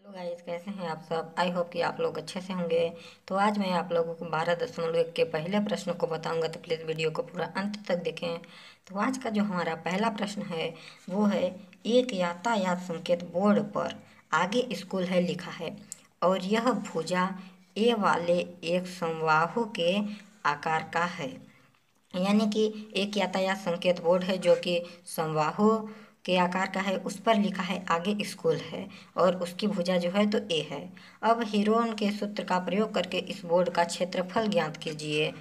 Hello guys, कैसे हैं आप सब। आई होप कि आप लोग अच्छे से होंगे। तो आज मैं आप लोगों को 12.1 के पहले प्रश्न को बताऊंगा, तो प्लीज़ वीडियो को पूरा अंत तक देखें। तो आज का जो हमारा पहला प्रश्न है वो है, एक यातायात संकेत बोर्ड पर आगे स्कूल है लिखा है और यह भुजा ए वाले एक समबाहु के आकार का है। यानी कि एक यातायात संकेत बोर्ड है जो कि समबाहु के आकार का है, उस पर लिखा है आगे स्कूल है और उसकी भुजा जो है तो ए है। अब हीरोन के सूत्र का प्रयोग करके इस बोर्ड का क्षेत्रफल ज्ञात कीजिए।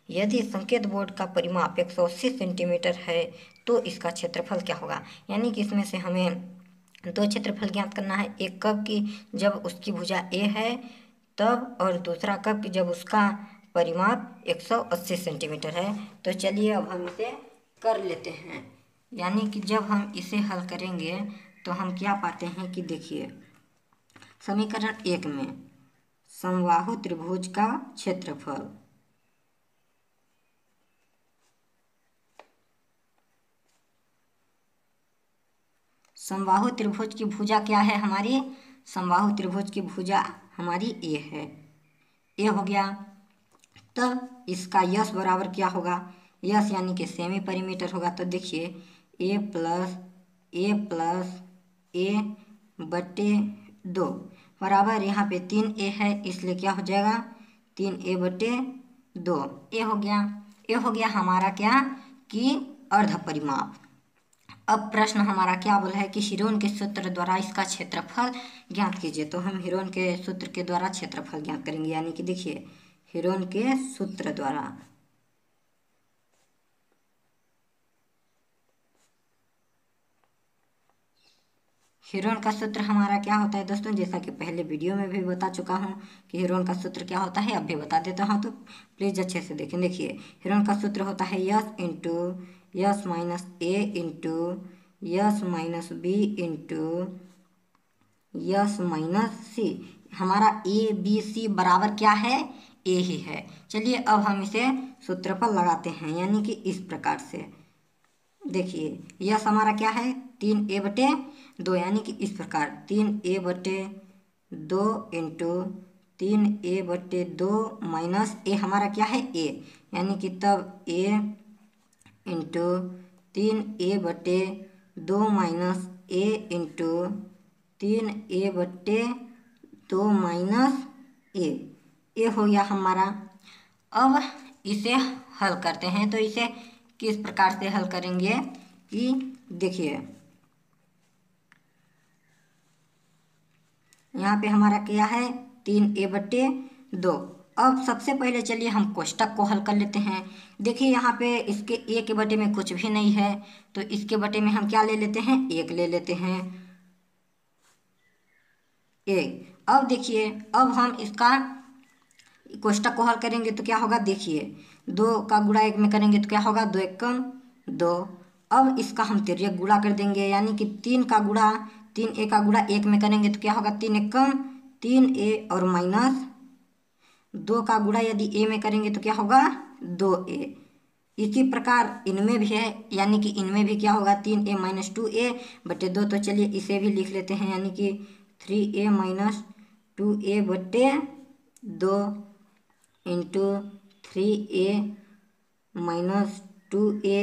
यदि संकेत बोर्ड का परिमाप 180 सेंटीमीटर है तो इसका क्षेत्रफल क्या होगा। यानी कि इसमें से हमें दो क्षेत्रफल ज्ञात करना है, एक कब की जब उसकी भुजा ए है तब, और दूसरा कब की जब उसका परिमाप 180 सेंटीमीटर है। तो चलिए अब हम इसे कर लेते हैं। यानी कि जब हम इसे हल करेंगे तो हम क्या पाते हैं कि देखिए, समीकरण 1 में समबाहु त्रिभुज का क्षेत्रफल, समबाहु त्रिभुज की भुजा क्या है हमारी, समबाहु त्रिभुज की भुजा हमारी ए है। ए हो गया। तब इसका यस बराबर क्या होगा, यस यानी कि सेमी परिमीटर होगा। तो देखिए ए प्लस ए बटे 2 बराबर, यहाँ पे 3a है इसलिए क्या हो जाएगा 3a बटे 2। ए हो गया। ए हो गया हमारा क्या कि अर्ध परिमाप। अब प्रश्न हमारा क्या बोला है कि हीरोन के सूत्र द्वारा इसका क्षेत्रफल ज्ञात कीजिए। तो हम हीरोन के सूत्र के द्वारा क्षेत्रफल ज्ञात करेंगे। यानी कि देखिए हीरोन के सूत्र द्वारा, हीरोन का सूत्र हमारा क्या होता है दोस्तों, जैसा कि पहले वीडियो में भी बता चुका हूँ कि हीरोन का सूत्र क्या होता है, अब भी बता देता हूँ तो प्लीज़ अच्छे से देखें। देखिए हीरोन का सूत्र होता है S into S minus A into S minus B into S minus C. हमारा ए बी सी बराबर क्या है, ए ही है। चलिए अब हम इसे सूत्र पर लगाते हैं, यानी कि इस प्रकार से देखिए यस हमारा क्या है 3a बटे 2, यानी कि इस प्रकार 3a बटे 2 इंटू 3a बटे 2 माइनस ए हमारा क्या है ए, यानी कि तब a इंटू 3a बटे 2 माइनस ए इंटू 3a बटे 2 माइनस ए हो गया हमारा। अब इसे हल करते हैं। तो इसे किस प्रकार से हल करेंगे कि देखिए यहाँ पे हमारा क्या है 3a बटे 2। अब सबसे पहले चलिए हम कोष्टक को हल कर लेते हैं। देखिए यहाँ पे इसके ए के बटे में कुछ भी नहीं है, तो इसके बटे में हम क्या ले लेते हैं, 1 ले लेते हैं ए। अब देखिए अब हम इसका कोष्टक को हल करेंगे तो क्या होगा, देखिए 2 का गुणा 1 में करेंगे तो क्या होगा 2 एकम 2। अब इसका हम तिर्यक गुणा कर देंगे, यानी कि 3 का गुणा 3a का गुणा 1 में करेंगे तो क्या होगा 3 एकम 3a और माइनस 2 का गुणा यदि a में करेंगे तो क्या होगा 2a। इसी प्रकार इनमें भी है, यानी कि इनमें भी क्या होगा 3a माइनस 2a बटे 2। तो चलिए इसे भी लिख लेते हैं, यानी कि 3a माइनस 2a बटे 2 इंटू 3a माइनस 2a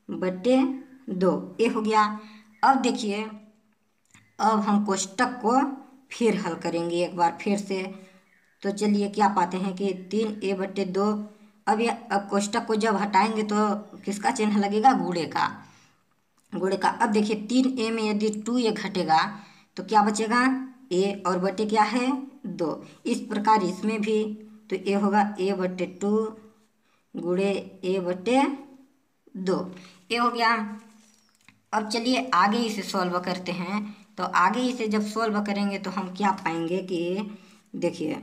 बटे 2 ए हो गया। अब देखिए अब हम कोष्टक को फिर हल करेंगे एक बार फिर से। तो चलिए क्या पाते हैं कि 3a बटे 2। अब कोष्टक को जब हटाएंगे तो किसका चिन्ह लगेगा, गुणे का, गुणे का। अब देखिए 3a में यदि 2a घटेगा तो क्या बचेगा a और बटे क्या है 2। इस प्रकार इसमें भी तो ए होगा a बटे 2 गुणे a बटे 2 ए हो गया। अब चलिए आगे इसे सॉल्व करते हैं। तो आगे इसे जब सॉल्व करेंगे तो हम क्या पाएंगे कि देखिए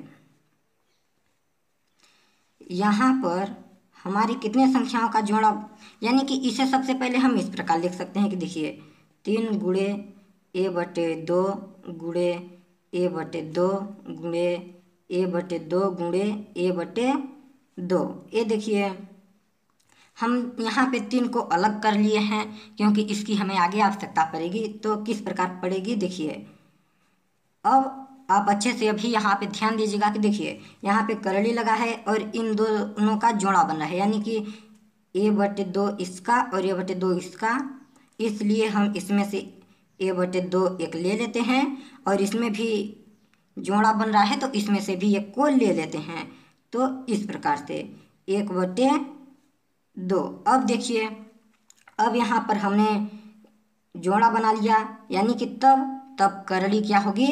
यहाँ पर हमारी कितने संख्याओं का जोड़ा, यानी कि इसे सबसे पहले हम इस प्रकार लिख सकते हैं कि देखिए 3 गुणे a बटे 2 गुणे a बटे 2 गुणे a बटे 2 गुणे a बटे 2। ये देखिए हम यहाँ पे 3 को अलग कर लिए हैं क्योंकि इसकी हमें आगे आवश्यकता पड़ेगी। तो किस प्रकार पड़ेगी देखिए अब आप अच्छे से अभी यहाँ पे ध्यान दीजिएगा कि देखिए यहाँ पे करड़ी लगा है और इन दोनों का जोड़ा बना है, यानी कि a/2 इसका और a/2 इसका। इसलिए हम इसमें से a/2 एक ले लेते हैं और इसमें भी जोड़ा बन रहा है तो इसमें से भी एक को ले लेते हैं। तो इस प्रकार से 1/2। अब देखिए अब यहाँ पर हमने जोड़ा बना लिया, यानी कि तब करड़ी क्या होगी,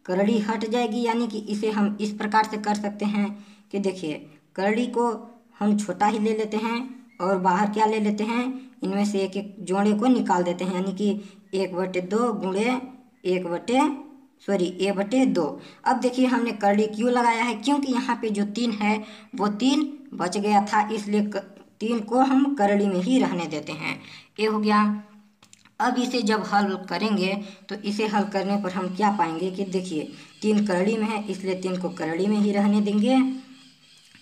करड़ी हट जाएगी। यानी कि इसे हम इस प्रकार से कर सकते हैं कि देखिए करड़ी को हम छोटा ही ले लेते हैं और बाहर क्या ले लेते हैं, इनमें से एक एक जोड़े को निकाल देते हैं, यानी कि 1/2 गुणे a/2। अब देखिए हमने करड़ी क्यों लगाया है, क्योंकि यहाँ पे जो 3 है वो 3 बच गया था, इसलिए 3 को हम करड़ी में ही रहने देते हैं। ये हो गया। अब इसे जब हल करेंगे तो इसे हल करने पर हम क्या पाएंगे कि देखिए 3 करड़ी में है, इसलिए 3 को करड़ी में ही रहने देंगे।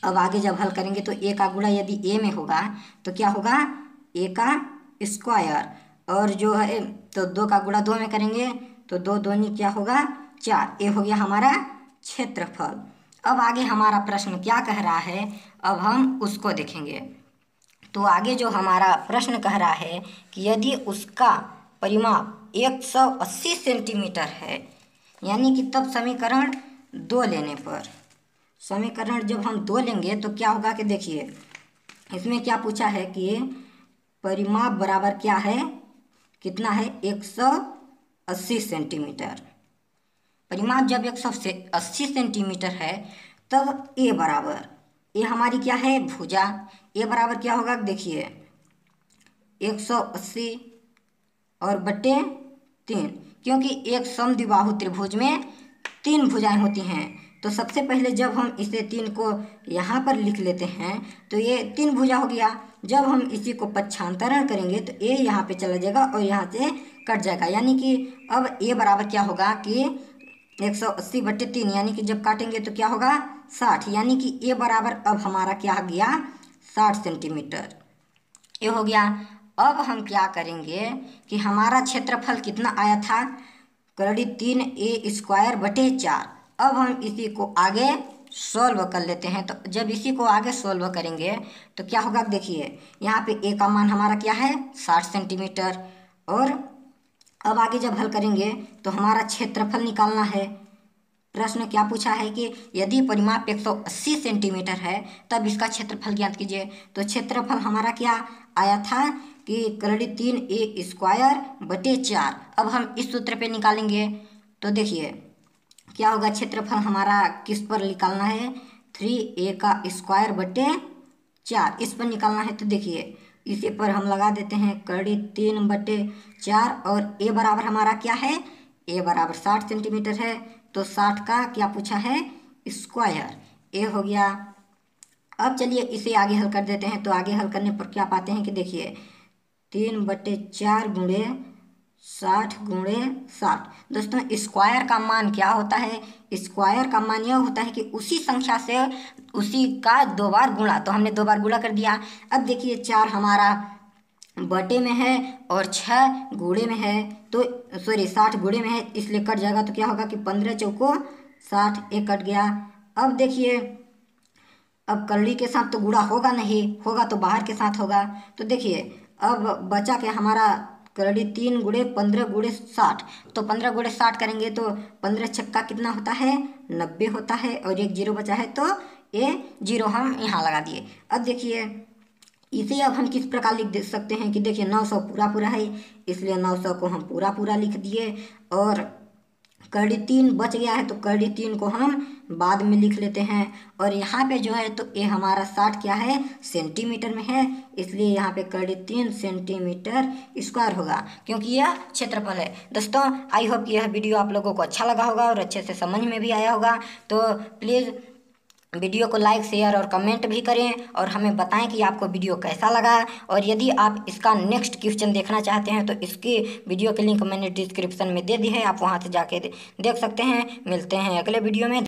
अब आगे जब हल करेंगे तो a का गुणा यदि a में होगा तो क्या होगा, a का स्क्वायर, और जो है तो 2 का गुणा 2 में करेंगे तो 2 दूनी क्या होगा 4। ये हो गया हमारा क्षेत्रफल। अब आगे हमारा प्रश्न क्या कह रहा है, अब हम उसको देखेंगे। तो आगे जो हमारा प्रश्न कह रहा है कि यदि उसका परिमाप 180 सेंटीमीटर है, यानी कि तब समीकरण 2 लेने पर, समीकरण जब हम 2 लेंगे तो क्या होगा कि देखिए इसमें क्या पूछा है कि परिमाप बराबर क्या है, कितना है 180 सेंटीमीटर। परिमाप जब 180 सेंटीमीटर है तब ए बराबर, ये हमारी क्या है भुजा, ए बराबर क्या होगा देखिए 180 और बटे 3, क्योंकि एक समद्विबाहु त्रिभुज में 3 भुजाएं होती हैं। तो सबसे पहले जब हम इसे 3 को यहाँ पर लिख लेते हैं तो ये 3 भुजा हो गया। जब हम इसी को पक्षांतरण करेंगे तो ए यहाँ पे चला जाएगा और यहाँ से कट जाएगा, यानी कि अब ए बराबर क्या होगा कि 180 बटे 3, यानी कि जब काटेंगे तो क्या होगा 60, यानी कि ए बराबर अब हमारा क्या आ गया 60 सेंटीमीटर। ये हो गया। अब हम क्या करेंगे कि हमारा क्षेत्रफल कितना आया था, करड़ी 3a² बटे 4। अब हम इसी को आगे सॉल्व कर लेते हैं। तो जब इसी को आगे सॉल्व करेंगे तो क्या होगा देखिए यहाँ पे a का मान हमारा क्या है 60 सेंटीमीटर, और अब आगे जब हल करेंगे तो हमारा क्षेत्रफल निकालना है। प्रश्न क्या पूछा है कि यदि परिमाप 180 सेंटीमीटर है तब इसका क्षेत्रफल ज्ञात कीजिए। तो क्षेत्रफल हमारा क्या आया था कि करड़ी 3a² बटे 4। अब हम इस सूत्र पे निकालेंगे तो देखिए क्या होगा, क्षेत्रफल हमारा किस पर निकालना है 3a² बटे 4, इस पर निकालना है। तो देखिए इसी पर हम लगा देते हैं करड़ी 3 बटे 4 और a बराबर हमारा क्या है, a बराबर 60 सेंटीमीटर है, तो 60 का क्या पूछा है स्क्वायर, ए हो गया। अब चलिए इसे आगे हल कर देते हैं। तो आगे हल करने पर क्या पाते हैं कि देखिए 3 बटे 4 गुणे 60 गुणे 60। दोस्तों स्क्वायर का मान क्या होता है, स्क्वायर का मान यह होता है कि उसी संख्या से उसी का 2 बार गुणा, तो हमने 2 बार गुणा कर दिया। अब देखिए 4 हमारा बटे में है और 6 गुणे में है, तो 60 गुणे में है, इसलिए कट जाएगा। तो क्या होगा कि 15 चौको 60, एक कट गया। अब देखिए अब करड़ी के साथ तो गुणा होगा नहीं, होगा तो बाहर के साथ होगा। तो देखिए अब बचा के हमारा करड़ी 3 गुणे 15 गुणे 60, तो 15 गुणे 60 करेंगे तो 15 छक्का कितना होता है 90 होता है, और एक जीरो बचा है तो ये जीरो हम यहाँ लगा दिए। अब देखिए इसे अब हम किस प्रकार लिख दे सकते हैं कि देखिए 900 पूरा पूरा है, इसलिए 900 को हम पूरा पूरा लिख दिए, और करड़ी 3 बच गया है तो करड़ी 3 को हम बाद में लिख लेते हैं। और यहाँ पे जो है तो ये हमारा 60 क्या है सेंटीमीटर में है, इसलिए यहाँ पे करड़ी 3 सेंटीमीटर स्क्वायर होगा, क्योंकि यह क्षेत्रफल है। दोस्तों आई होप यह वीडियो आप लोगों को अच्छा लगा होगा और अच्छे से समझ में भी आया होगा। तो प्लीज़ वीडियो को लाइक शेयर और कमेंट भी करें और हमें बताएं कि आपको वीडियो कैसा लगा। और यदि आप इसका नेक्स्ट क्वेश्चन देखना चाहते हैं तो इसकी वीडियो के लिंक मैंने डिस्क्रिप्शन में दे दी है, आप वहां से जाके देख सकते हैं। मिलते हैं अगले वीडियो में।